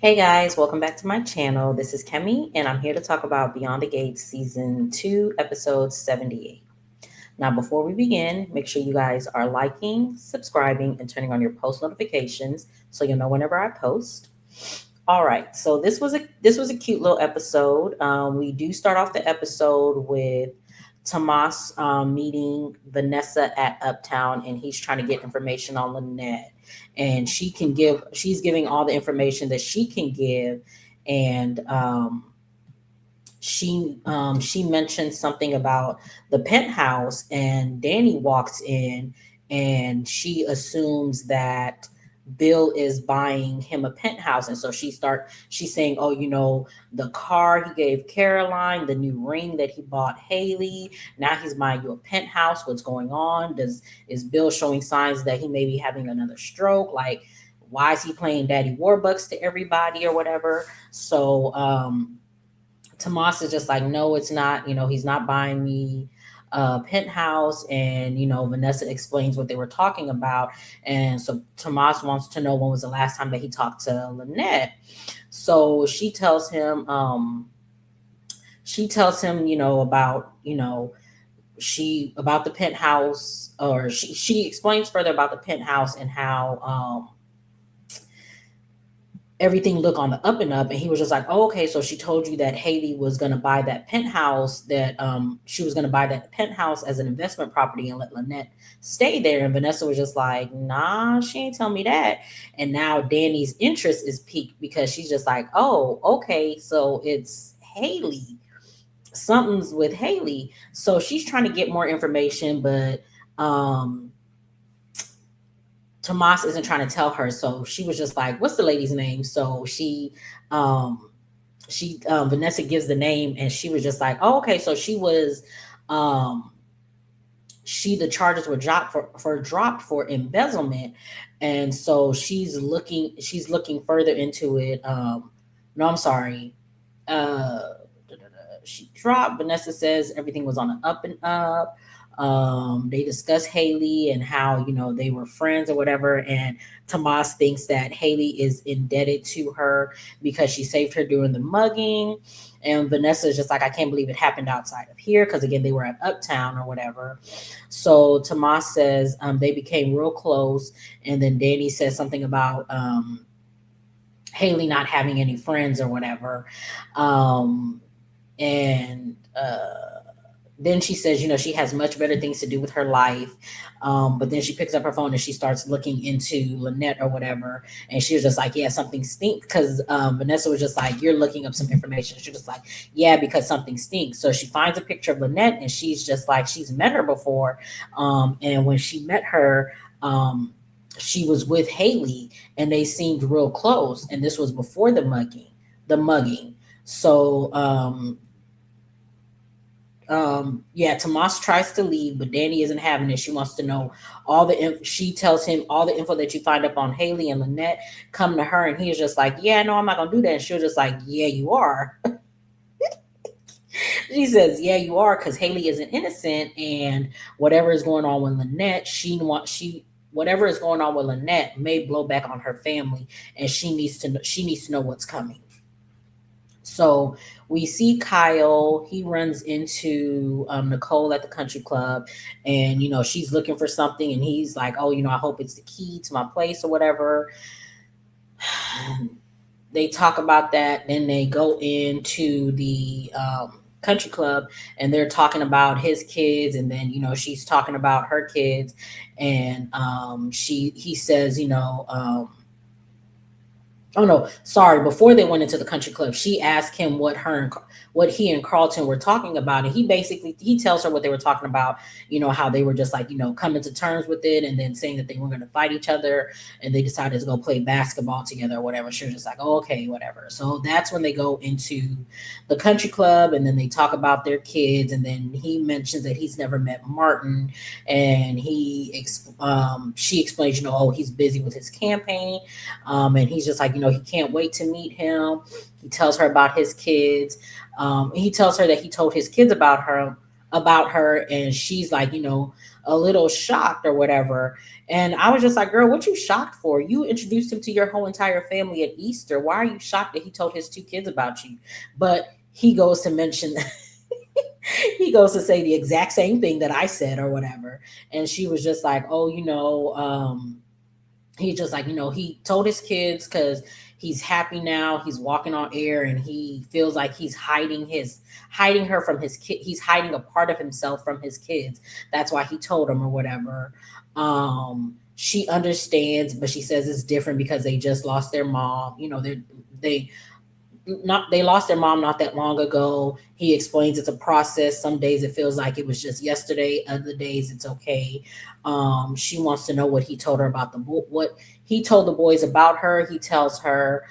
Hey guys, welcome back to my channel. This is Kemi, and I'm here to talk about Beyond the Gates Season 2, Episode 78. Now, before we begin, make sure you guys are liking, subscribing, and turning on your post notifications so you'll know whenever I post. All right, so this was a cute little episode. We do start off the episode with Tomas meeting Vanessa at Uptown, and he's trying to get information on Lynette, and she's giving all the information that she can give, and she mentioned something about the penthouse, and Danny walks in, and she assumes that Bill is buying him a penthouse, and so she's saying, oh, the car he gave Caroline, the new ring that he bought Hayley, now he's buying you a penthouse. What's going on? Is Bill showing signs that he may be having another stroke? Like, why is he playing Daddy Warbucks to everybody or whatever? So Tomas is just like, no, it's not. He's not buying me a penthouse. And, Vanessa explains what they were talking about. And so Tomas wants to know when was the last time that he talked to Lynette. So she tells him, about, about the penthouse, or she explains further about the penthouse and how, everything look on the up and up. And he was just like, oh, okay, so she told you that Hayley was going to buy that penthouse, that she was going to buy that penthouse as an investment property and let Lynette stay there. And Vanessa was just like, nah, she ain't tell me that. And now Danny's interest is piqued because she's just like, oh, okay, so it's Hayley, something's with Hayley. So she's trying to get more information, but Tomas isn't trying to tell her. So she was just like, what's the lady's name? So Vanessa gives the name, and she was just like, oh, okay. So she was um the charges were dropped for embezzlement. And so she's looking further into it. No, I'm sorry. She dropped. Vanessa says everything was on an up and up. They discuss Hayley and how they were friends or whatever, and Tomas thinks that Hayley is indebted to her because she saved her during the mugging. And Vanessa is just like, I can't believe it happened outside of here, because again, they were at Uptown or whatever. So Tomas says they became real close, and then Danny says something about Hayley not having any friends or whatever. And then she says, she has much better things to do with her life. But then she picks up her phone and she starts looking into Lynette or whatever. And she was just like, yeah, something stinks. Because Vanessa was just like, you're looking up some information. She was just like, yeah, because something stinks. So she finds a picture of Lynette, and she's just like, she's met her before. And when she met her, she was with Hayley, and they seemed real close. And this was before the mugging. So, yeah, Tomas tries to leave, but Danny isn't having it. She wants to know she tells him all the info that you find up on Hayley and Lynette, come to her. And he's just like, yeah, no, I'm not gonna do that. And she was just like, yeah, you are. She says, yeah, you are, because Hayley isn't innocent, and whatever is going on with Lynette, whatever is going on with Lynette may blow back on her family, and she needs to know what's coming. So we see Kyle. He runs into Nicole at the country club, and she's looking for something, and he's like, "Oh, I hope it's the key to my place or whatever." They talk about that. Then they go into the country club, and they're talking about his kids, and then she's talking about her kids, and he says, oh no, sorry. Before they went into the country club, she asked him what he and Carlton were talking about, and he tells her what they were talking about. How they were just like coming to terms with it, and then saying that they were going to fight each other, and they decided to go play basketball together or whatever. She was just like, oh, okay, whatever. So that's when they go into the country club, and then they talk about their kids, and then he mentions that he's never met Martin, and she explains, oh, he's busy with his campaign. And he's just like, he can't wait to meet him. He tells her about his kids. He tells her that he told his kids about her, and she's like, a little shocked or whatever. And I was just like, girl, what you shocked for? You introduced him to your whole entire family at Easter. Why are you shocked that he told his two kids about you? But he goes to mention he goes to say the exact same thing that I said or whatever. And she was just like, oh, he just like, he told his kids because he's happy now, he's walking on air, and he feels like he's hiding her from his kid, he's hiding a part of himself from his kids. That's why he told them or whatever. She understands, but she says it's different because they just lost their mom. They not they lost their mom not that long ago. He explains it's a process. Some days it feels like it was just yesterday, other days it's okay. She wants to know what he told her about what he told the boys about her. He tells her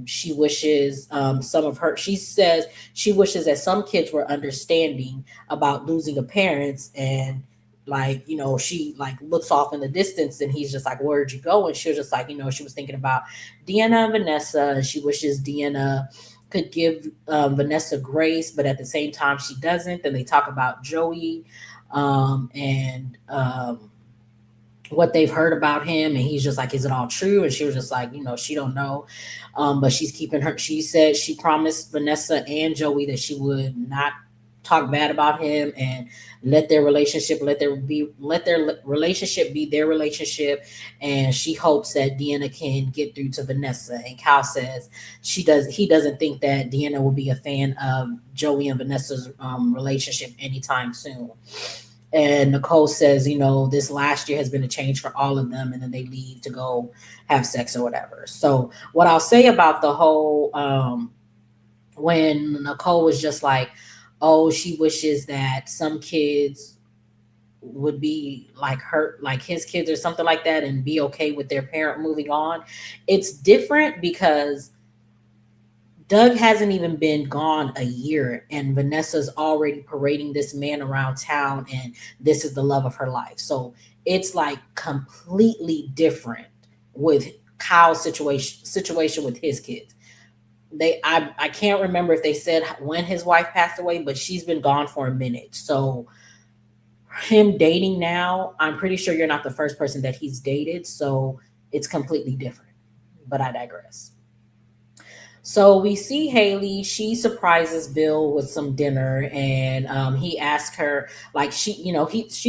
she wishes some of her she says she wishes that some kids were understanding about losing a parents. And like, she like looks off in the distance, and he's just like, where'd you go? And she was just like, she was thinking about Deanna and Vanessa, and she wishes Deanna could give Vanessa grace, but at the same time she doesn't. Then they talk about Joey, and what they've heard about him, and he's just like, is it all true? And she was just like, she don't know. But she's keeping her, she said she promised Vanessa and Joey that she would not talk bad about him, and let their relationship be their relationship. And she hopes that Deanna can get through to Vanessa. And Cal says he doesn't think that Deanna will be a fan of Joey and Vanessa's relationship anytime soon. And Nicole says, this last year has been a change for all of them. And then they leave to go have sex or whatever. So what I'll say about the whole when Nicole was just like, oh, she wishes that some kids would be like her, like his kids or something like that, and be okay with their parent moving on. It's different because Doug hasn't even been gone a year, and Vanessa's already parading this man around town, and this is the love of her life. So it's like completely different with Kyle's situation with his kids. I can't remember if they said when his wife passed away, but she's been gone for a minute. So him dating now, I'm pretty sure you're not the first person that he's dated. So it's completely different. But I digress. So we see Hayley. She surprises Bill with some dinner, and he asks her, like, she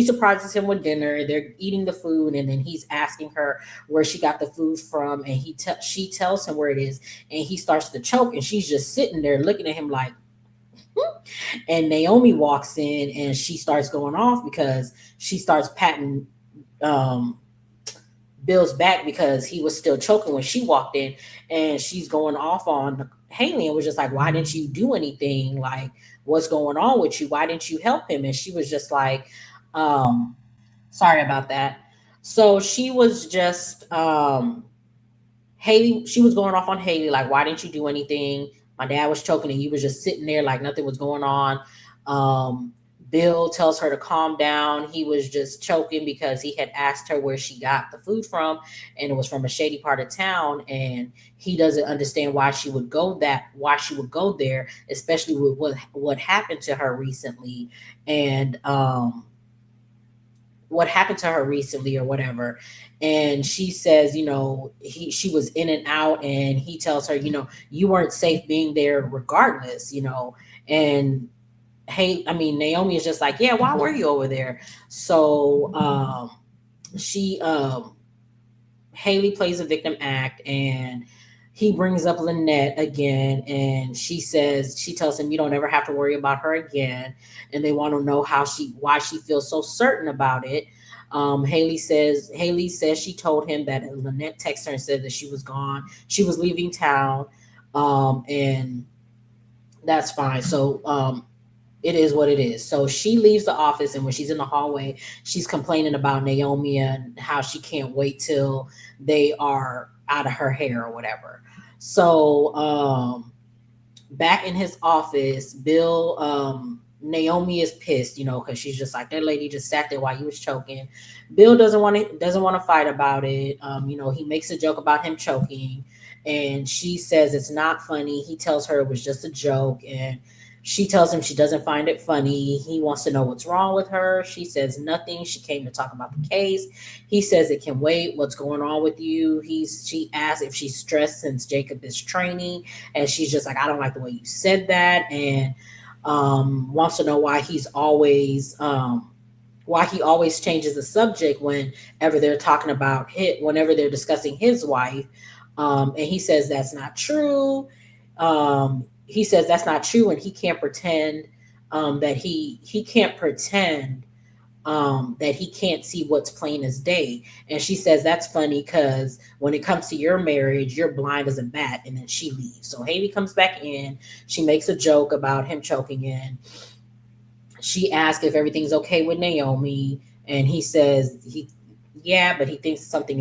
surprises him with dinner. They're eating the food, and then he's asking her where she got the food from, and she tells him where it is, and he starts to choke, and she's just sitting there looking at him like. "Hmm." And Naomi walks in, and she starts going off because she starts patting um, Bill's back because he was still choking when she walked in, and she's going off on Haley and was just like, why didn't you do anything? Like, what's going on with you? Why didn't you help him? And she was just like, um, sorry about that. So she was just Haley, she was going off on Haley, like, why didn't you do anything? My dad was choking and you was just sitting there like nothing was going on. Um, Bill tells her to calm down. He was just choking because he had asked her where she got the food from, and it was from a shady part of town. And he doesn't understand why she would go there, especially with what happened to her recently. And what happened to her recently or whatever. And she says, she was in and out, and he tells her, you weren't safe being there regardless. And hey, I mean, Naomi is just like, yeah, why were you over there? So she Haley plays a victim act, and he brings up Lynette again, and she tells him, you don't ever have to worry about her again. And they want to know why she feels so certain about it. Haley says she told him that Lynette texted her and said that she was gone, she was leaving town, and that's fine. So it is what it is. So she leaves the office, and when she's in the hallway, she's complaining about Naomi and how she can't wait till they are out of her hair or whatever. So back in his office, Bill, Naomi is pissed, because she's just like, that lady just sat there while he was choking. Bill doesn't want to fight about it. He makes a joke about him choking, and she says it's not funny. He tells her it was just a joke, and She tells him she doesn't find it funny. He wants to know what's wrong with her. She says nothing. She came to talk about the case. He says it can wait. What's going on with you? She asks if she's stressed since Jacob is training, and she's just like, I don't like the way you said that, and wants to know why he always changes the subject whenever they're talking about whenever they're discussing his wife. And he says that's not true. He says that's not true, and he can't pretend that he can't pretend that he can't see what's plain as day. And she says that's funny because when it comes to your marriage, you're blind as a bat. And then she leaves. So Hayley comes back in. She makes a joke about him choking in. She asks if everything's okay with Naomi, and he says yeah, but he thinks something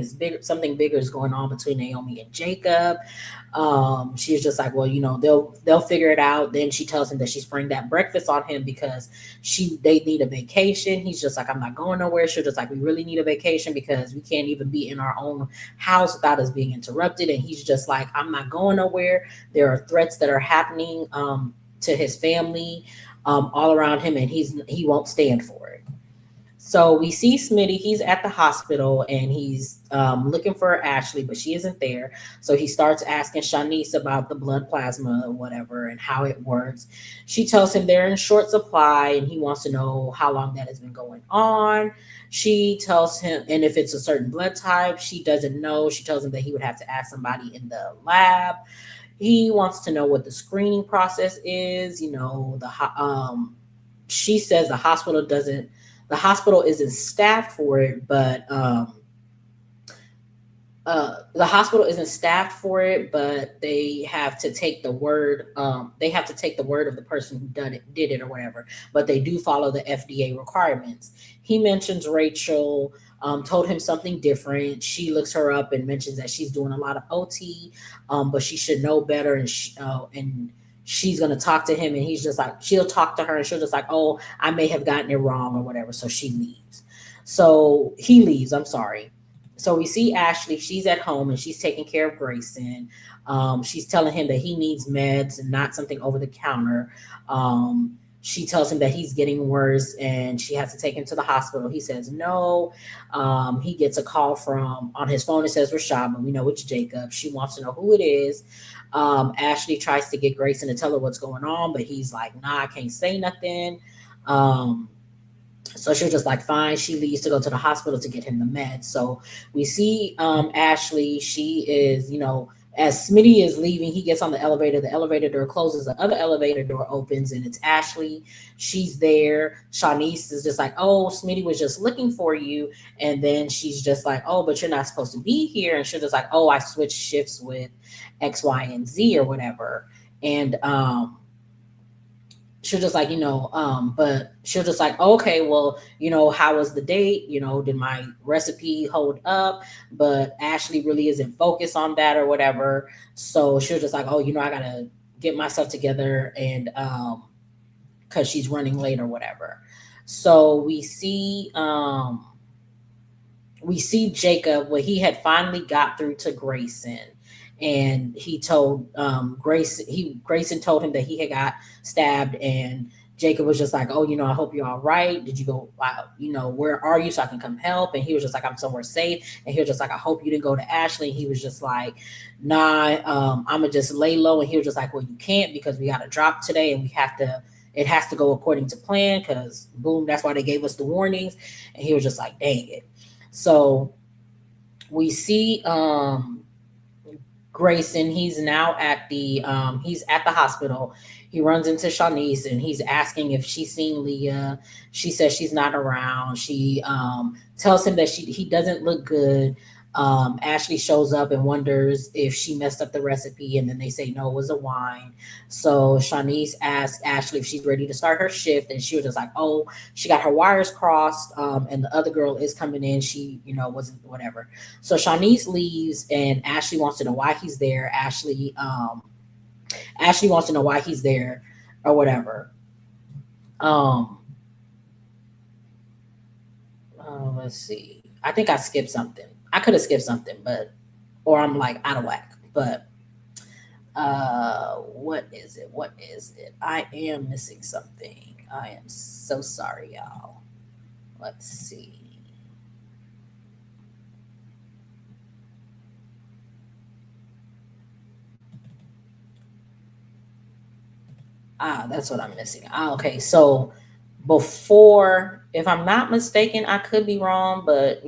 bigger is going on between Naomi and Jacob. She's just like, well, they'll figure it out. Then she tells him that she sprung that breakfast on him because they need a vacation. He's just like, I'm not going nowhere. She's just like, we really need a vacation because we can't even be in our own house without us being interrupted. And he's just like, I'm not going nowhere. There are threats that are happening to his family all around him, and he won't stand for it. So we see Smitty. He's at the hospital and he's looking for Ashley, but she isn't there. So he starts asking Shanice about the blood plasma or whatever and how it works. She tells him they're in short supply and he wants to know how long that has been going on. She tells him, and if it's a certain blood type, she doesn't know. She tells him that he would have to ask somebody in the lab. He wants to know what the screening process is. She says the hospital isn't staffed for it, but the hospital isn't staffed for it, but they have to take the word. They have to take the word of the person who did it or whatever. But they do follow the FDA requirements. He mentions Rachel told him something different. She looks her up and mentions that she's doing a lot of OT, but she should know better. And she's gonna talk to him, and he's just like, she'll talk to her, and she'll just like, oh, I may have gotten it wrong or whatever. So she leaves. So he leaves. I'm sorry. So we see Ashley. She's at home and she's taking care of Grayson. She's telling him that he needs meds and not something over the counter. She tells him that he's getting worse and she has to take him to the hospital. He says no. He gets a call from on his phone. It says Rashad, but we know it's Jacob. She wants to know who it is. Ashley tries to get Grayson to tell her what's going on, but he's like, nah, I can't say nothing. So she's just like, fine. She leaves to go to the hospital to get him the meds. So we see Ashley. She is, as Smitty is leaving, he gets on the elevator. The elevator door closes. The other elevator door opens, and it's Ashley. She's there. Shanice is just like, oh, Smitty was just looking for you. And then she's just like, oh, but you're not supposed to be here. And she's just like, oh, I switched shifts with X, Y, and Z or whatever. And she'll just like, but she'll just like, okay, well, how was the date? Did my recipe hold up? But Ashley really isn't focused on that or whatever. So she'll just like, oh, I gotta get myself together and because she's running late or whatever. So we see Jacob when he had finally got through to Grayson, and he told Grayson told him that he had got stabbed, and Jacob was just like, oh, I hope you're all right. Did you go? Where are you so I can come help? And he was just like, I'm somewhere safe. And he was just like, I hope you didn't go to Ashley. And he was just like, nah, I'm gonna just lay low. And he was just like, well, you can't because we got to drop today, and it has to go according to plan because boom, that's why they gave us the warnings. And he was just like, dang it. So we see Grayson. He's at the hospital. He runs into Shanice and he's asking if she's seen Leah. She says she's not around. She tells him that he doesn't look good. Ashley shows up and wonders if she messed up the recipe, and then they say no, it was a wine. So Shanice asks Ashley if she's ready to start her shift, and she was just like, oh, she got her wires crossed, and the other girl is coming in. She, wasn't whatever. So Shanice leaves, and Ashley wants to know why he's there. Ashley wants to know why he's there or whatever. Um, let's see. I think I skipped something. I could have skipped something, or I'm like out of whack. But What is it? What is it? I am missing something. I am so sorry, y'all. Let's see. That's what I'm missing. Okay. So before, if I'm not mistaken, I could be wrong, but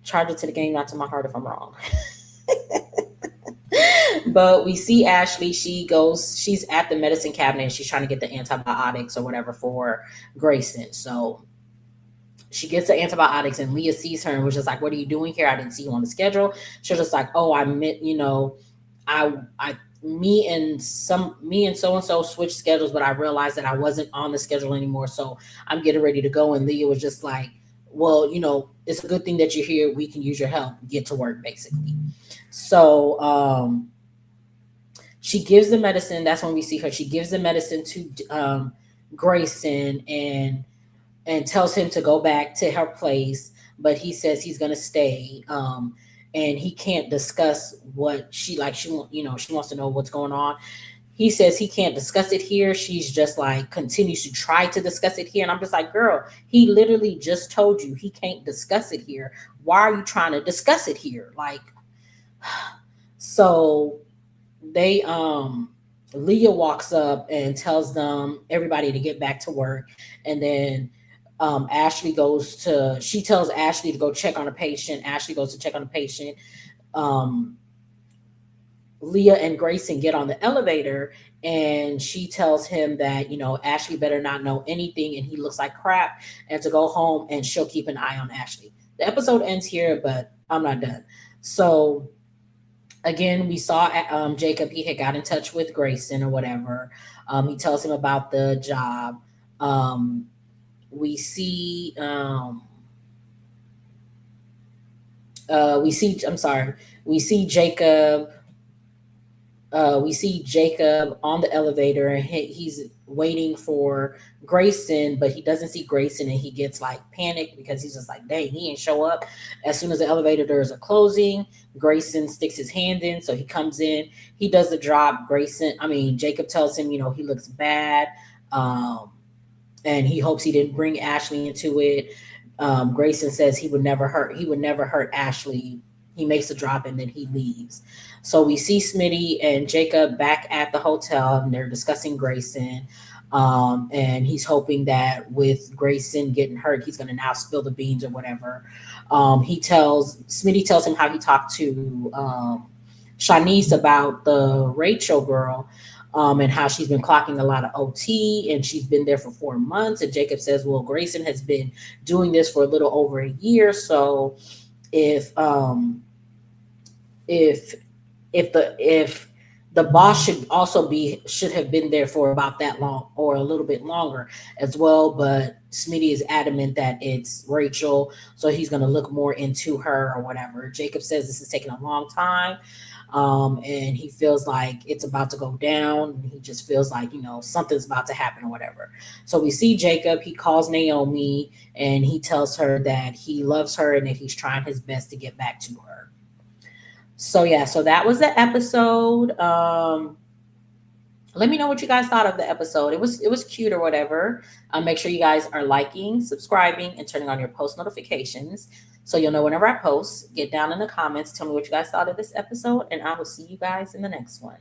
charge it to the game, not to my heart if I'm wrong. But we see Ashley. She's at the medicine cabinet and she's trying to get the antibiotics or whatever for Grayson. So she gets the antibiotics and Leah sees her and was just like, "What are you doing here? I didn't see you on the schedule." She's just like, "Oh, I meant, I me and so and so switched schedules, but I realized that I wasn't on the schedule anymore. So I'm getting ready to go." And Leah was just like, "Well, it's a good thing that you're here. We can use your help. Get to work, basically." So she gives the medicine. That's when we see her. She gives the medicine to Grayson and tells him to go back to her place, but he says he's gonna stay. And he can't discuss what she like. She wants to know what's going on. He says he can't discuss it here. She's just like continues to try to discuss it here, and I'm just like, girl, he literally just told you he can't discuss it here. Why are you trying to discuss it here? Like, so they Leah walks up and tells them everybody to get back to work, and then she tells Ashley to go check on a patient. Ashley goes to check on a patient. um Leah and Grayson get on the elevator, and she tells him that Ashley better not know anything and he looks like crap, and to go home and she'll keep an eye on Ashley. The episode ends here, but I'm not done. So again, we saw Jacob. He had got in touch with Grayson or whatever. He tells him about the job. Um, we see we see I'm sorry, we see Jacob. We see Jacob on the elevator, and he's waiting for Grayson, but he doesn't see Grayson, and he gets like panicked because he's just like, dang, he ain't show up. As soon as the elevator doors are closing, Grayson sticks his hand in, so he comes in. He does the drop. Jacob tells him, he looks bad, and he hopes he didn't bring Ashley into it. Grayson says he would never hurt. He would never hurt Ashley. He makes a drop and then he leaves. So we see Smitty and Jacob back at the hotel, and they're discussing Grayson. And he's hoping that with Grayson getting hurt, he's going to now spill the beans or whatever. Smitty tells him how he talked to Shanice about the Rachel girl, and how she's been clocking a lot of OT and she's been there for 4 months. And Jacob says, well, Grayson has been doing this for a little over a year. So if if the boss should have been there for about that long or a little bit longer as well. But Smitty is adamant that it's Rachel, so he's going to look more into her or whatever. Jacob says this is taking a long time. And he feels like it's about to go down. He just feels like, something's about to happen or whatever. So we see Jacob. He calls Naomi and he tells her that he loves her and that he's trying his best to get back to her. So yeah, so that was the episode. Let me know what you guys thought of the episode. It was cute or whatever. Make sure you guys are liking, subscribing, and turning on your post notifications so you'll know whenever I post. Get down in the comments, tell me what you guys thought of this episode, and I will see you guys in the next one.